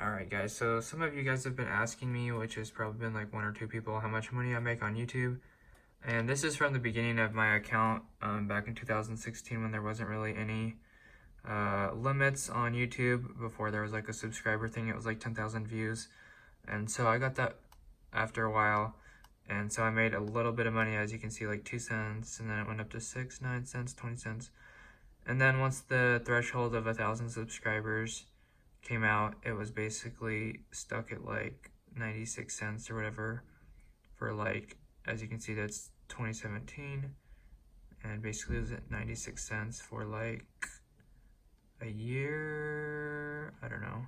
Alright guys, so some of you guys have been asking me, which has probably been like one or two people, how much money I make on YouTube. And this is from the beginning of my account, back in 2016 when there wasn't really any limits on YouTube. Before there was like a subscriber thing, it was like 10,000 views. And so I got that after a while. And so I made a little bit of money, as you can see, like 2 cents, and then it went up to 6, 9 cents, 20 cents. And then once the threshold of 1,000 subscribers came out, it was basically stuck at like 96 cents or whatever for like, as you can see, that's 2017, and basically it was at 96 cents for like a year. I don't know,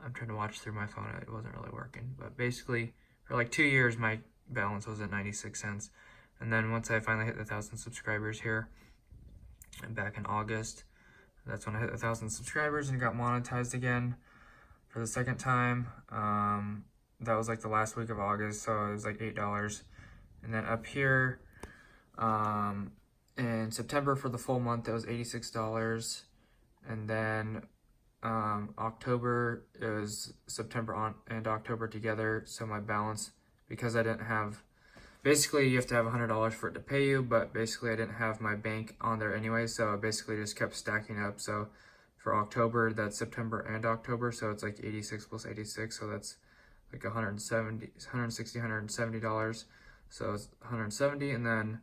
I'm trying to watch through my phone, it wasn't really working, but basically for like 2 years my balance was at 96 cents. And then once I finally hit the 1,000 subscribers here, and back in August, that's when I hit 1,000 subscribers and got monetized again for the second time. That was like the last week of August, so it was like $8. And then up here, in September for the full month, it was $86. And then October, it was September and October together. So my balance, because I didn't have, basically you have to have $100 for it to pay you, but basically I didn't have my bank on there anyway, so I basically just kept stacking up. So for October, that's September and October, so it's like 86 plus 86, so that's like $170. So it's 170, and then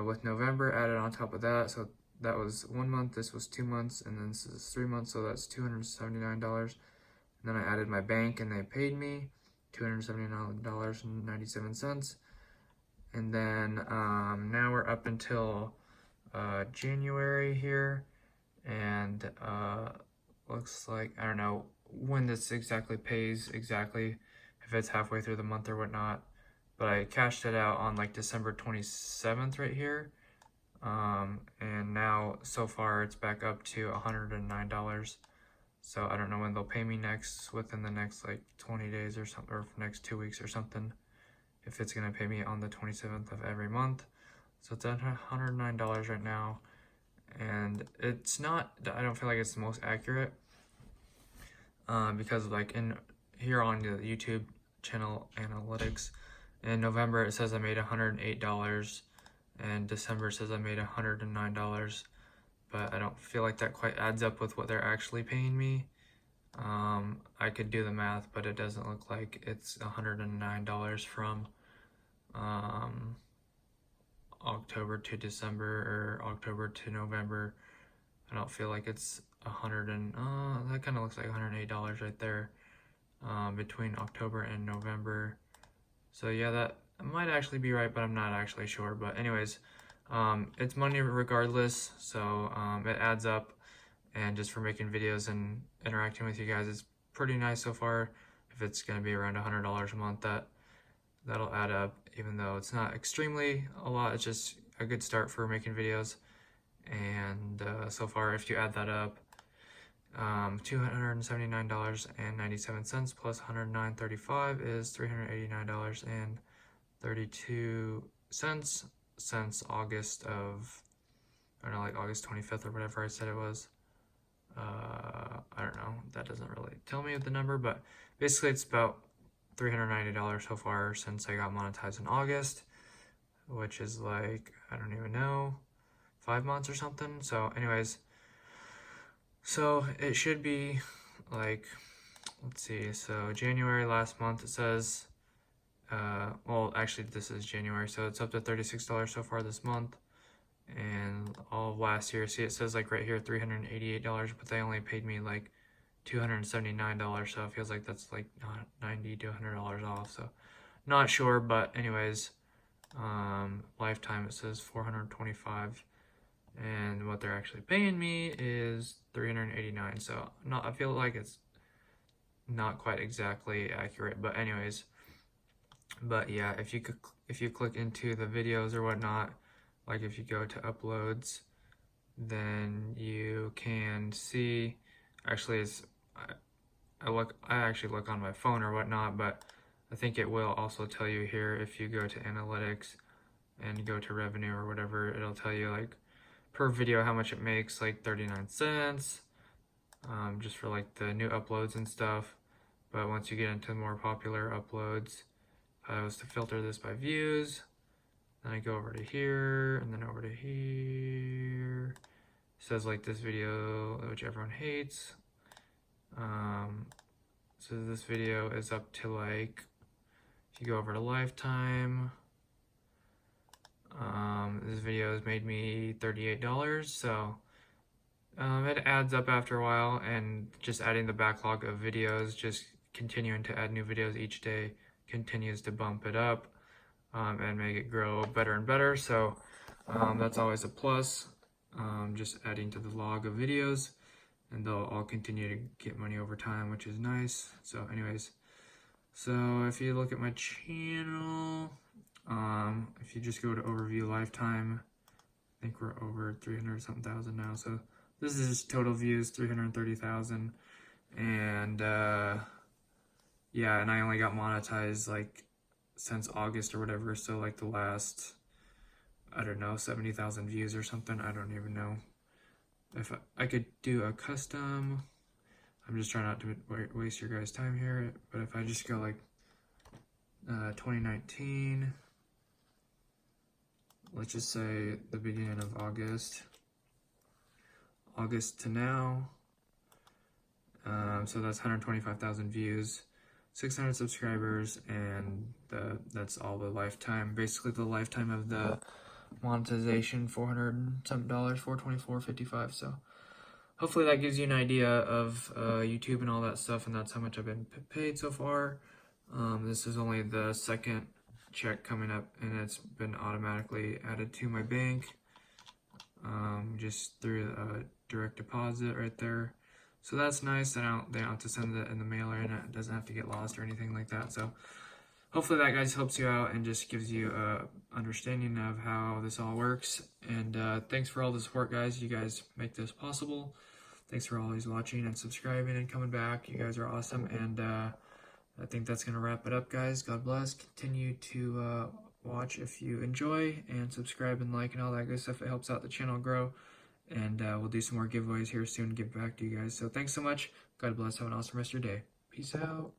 with November added on top of that, so that was 1 month, this was 2 months, and then this is 3 months, so that's $279. And then I added my bank, and they paid me $279.97. And then now we're up until January here, and looks like, I don't know when this exactly pays exactly, if it's halfway through the month or whatnot, but I cashed it out on like December 27th right here. And now so far it's back up to $109. So I don't know when they'll pay me next, within the next like 20 days or something, or next 2 weeks or something, if it's gonna pay me on the 27th of every month. So it's at $109 right now, and it's not, I don't feel like it's the most accurate, because like in here on the YouTube channel analytics, in November it says I made $108, and December says I made $109, but I don't feel like that quite adds up with what they're actually paying me. I could do the math, but it doesn't look like it's $109 from October to December or October to November. I don't feel like it's that kind of looks like $108 right there, between October and November. So yeah, that might actually be right, but I'm not actually sure. But anyways, it's money regardless, so it adds up, and just for making videos and interacting with you guys, it's pretty nice so far. If it's going to be around $100 a month, that'll add up, even though it's not extremely a lot. It's just a good start for making videos. And so far, if you add that up, $279.97 plus $109.35 is $389.32 since August of, I don't know, like August 25th or whatever I said it was. I don't know, that doesn't really tell me the number, but basically it's about $390 so far since I got monetized in August, which is like, I don't even know, 5 months or something. So anyways, so it should be like, let's see, so January last month it says, well actually this is January, so it's up to $36 so far this month. And all of last year, see it says like right here $388, but they only paid me like $279, so it feels like that's like $90 to $100 off, so not sure. But anyways, lifetime it says $425, and what they're actually paying me is $389, so I feel like it's not quite exactly accurate. But anyways, but yeah, if you click into the videos or whatnot, like if you go to uploads, then you can see, actually I actually look on my phone or whatnot, but I think it will also tell you here, if you go to analytics and go to revenue or whatever, it'll tell you like per video how much it makes, like 39 cents, just for like the new uploads and stuff. But once you get into more popular uploads, if I was to filter this by views, then I go over to here, and then over to here. It says like this video, which everyone hates. So this video is up to like, if you go over to lifetime, this video has made me $38, so it adds up after a while, and just adding the backlog of videos, just continuing to add new videos each day continues to bump it up and make it grow better and better. So that's always a plus, just adding to the log of videos, and they'll all continue to get money over time, which is nice. So anyways, so if you look at my channel, if you just go to overview lifetime, I think we're over 300 something thousand now. So this is just total views, 330,000. And yeah, and I only got monetized like since August or whatever. So like the last, I don't know, 70,000 views or something. I don't even know. If I could do a custom, I'm just trying not to waste your guys' time here. But if I just go like 2019, let's just say the beginning of August to now, so that's 125,000 views, 600 subscribers, and that's all the lifetime, basically the lifetime of the monetization, $400 something, $424.55. So hopefully that gives you an idea of YouTube and all that stuff, and that's how much I've been paid so far. This is only the second check coming up, and it's been automatically added to my bank, just through a direct deposit right there. So that's nice. They don't have to send it in the mailer, and it doesn't have to get lost or anything like that. So hopefully that, guys, helps you out and just gives you a understanding of how this all works. And thanks for all the support, guys. You guys make this possible. Thanks for always watching and subscribing and coming back. You guys are awesome. And I think that's going to wrap it up, guys. God bless. Continue to watch if you enjoy, and subscribe and like and all that good stuff. It helps out the channel grow. And we'll do some more giveaways here soon and give back to you guys. So thanks so much. God bless. Have an awesome rest of your day. Peace out.